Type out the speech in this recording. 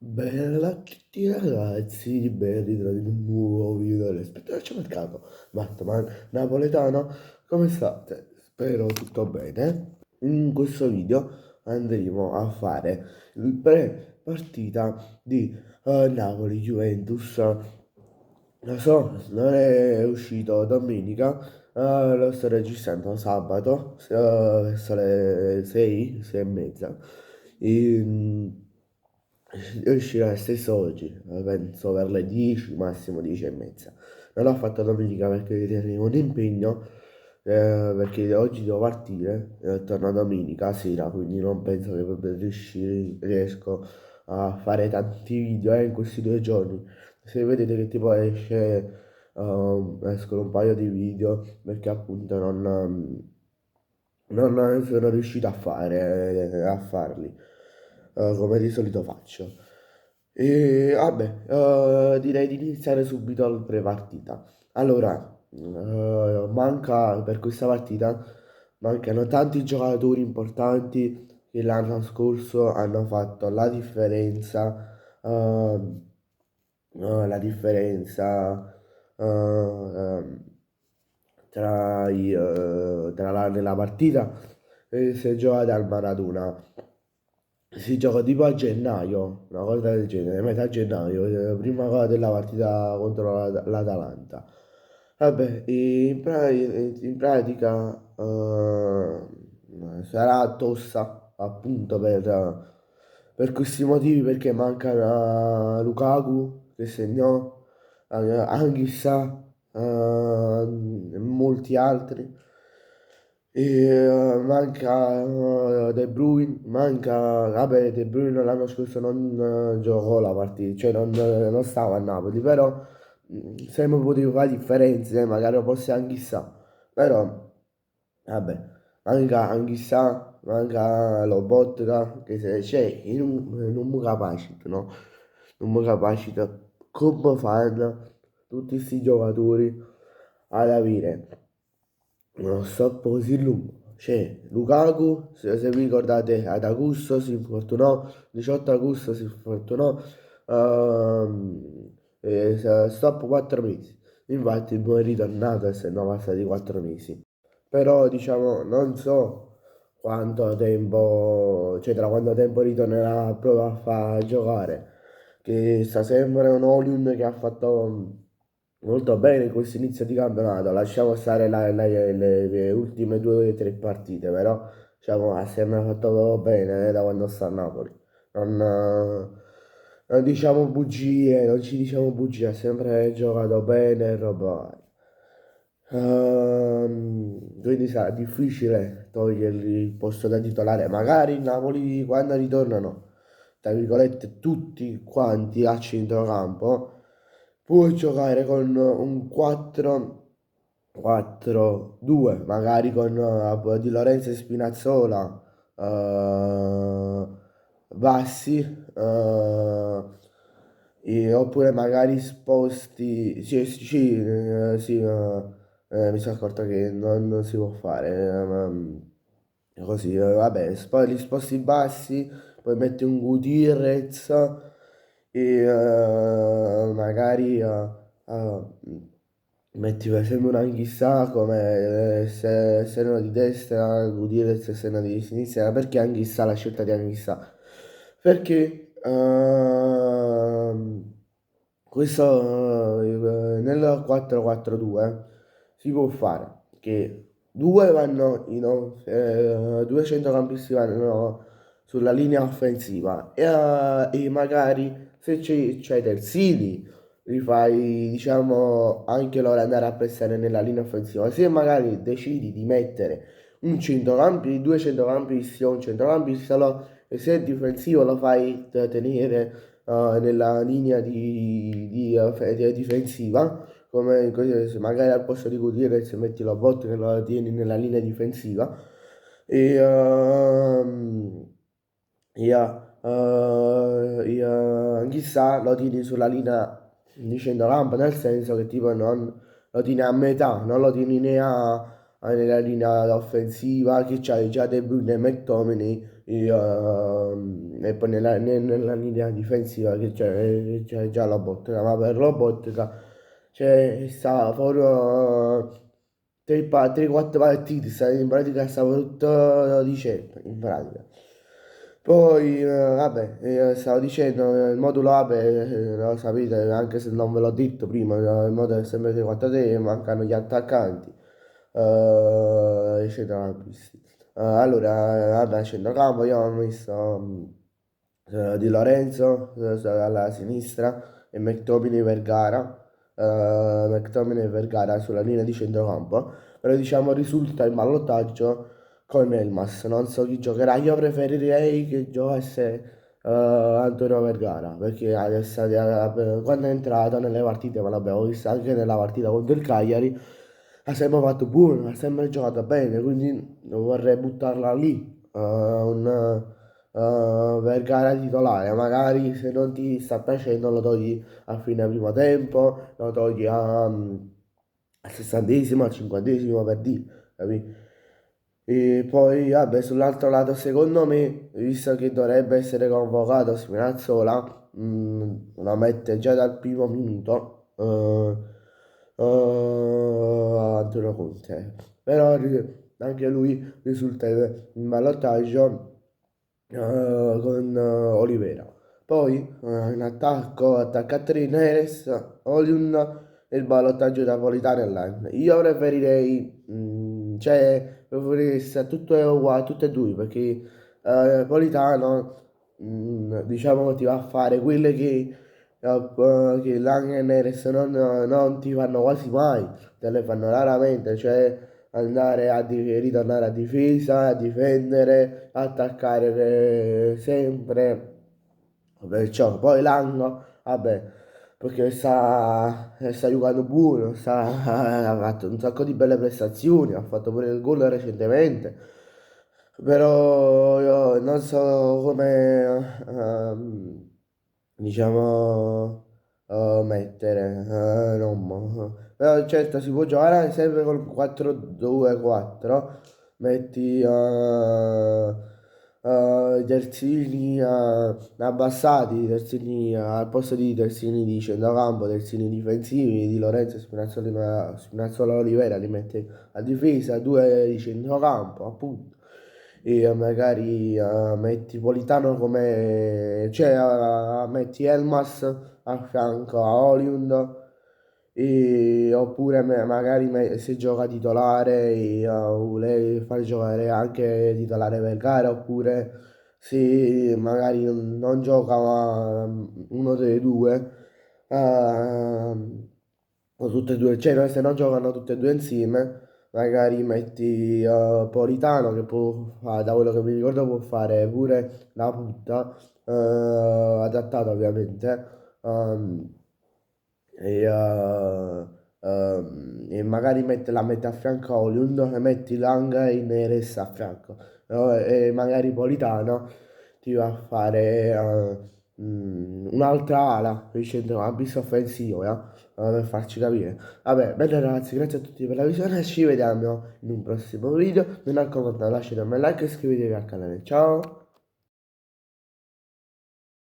Bella a tutti ragazzi, ben ritrovati in un nuovo video dell'Espettorcio Mercato. Batman napoletano, come state? Spero tutto bene. In questo video andremo a fare il pre-partita di Napoli-Juventus. Lo so, non è uscito domenica, lo sto registrando sabato, verso le 6, 6 e mezza. E, uscirà stesso oggi, penso per le 10, massimo 10 e mezza. Non l'ho fatto domenica perché tenevo un impegno, perché oggi devo partire, torno domenica sera, quindi non penso che proprio riesco a fare tanti video, in questi 2 giorni. Se vedete che tipo escono un paio di video, perché appunto non sono riuscito a farli, come di solito faccio. E vabbè, direi di iniziare subito la pre-partita. Allora, manca per questa partita, mancano tanti giocatori importanti che l'anno scorso hanno fatto ehm, la differenza ehm, nella partita si è giocata al Maradona. Si gioca tipo a gennaio, una cosa del genere, metà gennaio, prima cosa della partita contro l'Atalanta. Vabbè, in pratica sarà tosta appunto per questi motivi, perché manca Lukaku che segnò, Anghissà e molti altri. E manca De Bruyne, vabbè, De Bruyne l'anno scorso non giocò la partita, cioè non stava a Napoli, però sempre potevo fare differenze, magari fosse anche chissà, però vabbè, manca anche chissà, manca Lobotka, che se c'è, io non mi capacito, no? Non mi capacito come fanno tutti questi giocatori ad avere uno stop così lungo. C'è Lukaku, se vi ricordate, ad agosto si infortunò, 18 agosto si infortunò, stop 4 mesi. Infatti poi è ritornato essendo passati 4 mesi. Però diciamo, non so quanto tempo, cioè tra quanto tempo ritornerà proprio a far giocare, che sta sempre un Oliun che ha fatto molto bene in questo inizio di campionato. Lasciamo stare le ultime 2 o 3 partite, però diciamo, ha sempre fatto bene, da quando sta a Napoli. Non diciamo bugie, non ci diciamo bugie, ha sempre giocato bene e roba varia. Quindi sarà difficile togliergli il posto da titolare. Magari il Napoli quando ritornano, tra virgolette, tutti quanti a centrocampo, può giocare con un 4-4-2, magari con Di Lorenzo e Spinazzola, Bassi, oppure magari sposti, mi sono accorto che non si può fare, così, vabbè, li sposti bassi, poi metti un Gutierrez e magari metti per esempio una Anghissà come esterno di destra, Gutierrez esterno di sinistra. Perché Anghissà, la scelta di Anghissà? Perché questo nel 4-4-2 si può fare che due centrocampisti vanno sulla linea offensiva e magari se c'è Terzini li fai, diciamo, anche loro andare a prestare nella linea offensiva. Se magari decidi di mettere due centrocampisti o un centrocampista, e se è difensivo lo fai tenere nella linea difensiva, come così, se magari al posto di Gutierrez metti la botta che lo tieni nella linea difensiva e chissà lo tieni sulla linea di centrocampo, nel senso che tipo non lo tieni a metà, non lo tieni nella linea offensiva che c'hai già De Bruyne e McTominay E poi nella linea difensiva che c'è già la Lobotka, ma per Lobotka sta fuori 3-4 partite, in pratica stavo tutto dicembre, in pratica. Poi, vabbè, stavo dicendo, il modulo APE, lo sapete, anche se non ve l'ho detto prima, il modulo è sempre 3-4-3, mancano gli attaccanti, eccetera. Allora, vabbè, a centrocampo io ho messo Di Lorenzo alla sinistra e McTominay Vergara, McTominay e Vergara sulla linea di centrocampo, però diciamo risulta il ballottaggio con Elmas, non so chi giocherà, io preferirei che giocasse Antonio Vergara, perché adesso, quando è entrato nelle partite, ma l'abbiamo visto anche nella partita contro il Cagliari, ha sempre fatto buono, ha sempre giocato bene, quindi vorrei buttarla lì, per gara titolare. Magari se non ti sta piacendo lo togli a fine primo tempo, lo togli al 60esimo, al 50esimo per dire, capì? E poi, vabbè, sull'altro lato, secondo me, visto che dovrebbe essere convocato Spinazzola, lo mette già dal primo minuto. Antonio Conte. Però anche lui risulta in ballottaggio con Olivera. Poi in attacco attacca a 3 Neres, Oliun e il ballottaggio Napolitano e Line. Io preferirei, preferirei sia tutto uguale, tutte e due, perché Napolitano, diciamo, ti va a fare quelle che Lang e Neres non ti fanno quasi mai, te le fanno raramente, cioè andare ritornare a difesa, a difendere, attaccare sempre. Perciò poi l'anno, vabbè, perché sta giocando buono, ha fatto un sacco di belle prestazioni, ha fatto pure il gol recentemente, però io non so come, diciamo, mettere, però certo si può giocare sempre col 4-2-4, metti i terzini abbassati, i terzini al posto di terzini di centrocampo, terzini difensivi, di Lorenzo Spinazzola Olivera li metti a difesa, due di centrocampo, appunto. E magari metti Politano come, cioè metti Elmas a fianco a Oliund, oppure magari se gioca titolare vuole far giocare anche titolare Vergara, oppure se magari non gioca ma uno dei due, o tutte e due, cioè se non giocano tutte e due insieme, magari metti Politano che può fare, da quello che mi ricordo può fare pure la punta, adattata ovviamente. E, magari la mette a fianco a Oliund e metti Langa e Neres a fianco. No? E magari Politano ti va a fare un'altra ala di centrocampista offensivo, per farci capire. Vabbè, bene ragazzi, grazie a tutti per la visione, ci vediamo in un prossimo video. Mi raccomando, lasciate un bel like e iscrivetevi al canale. Ciao!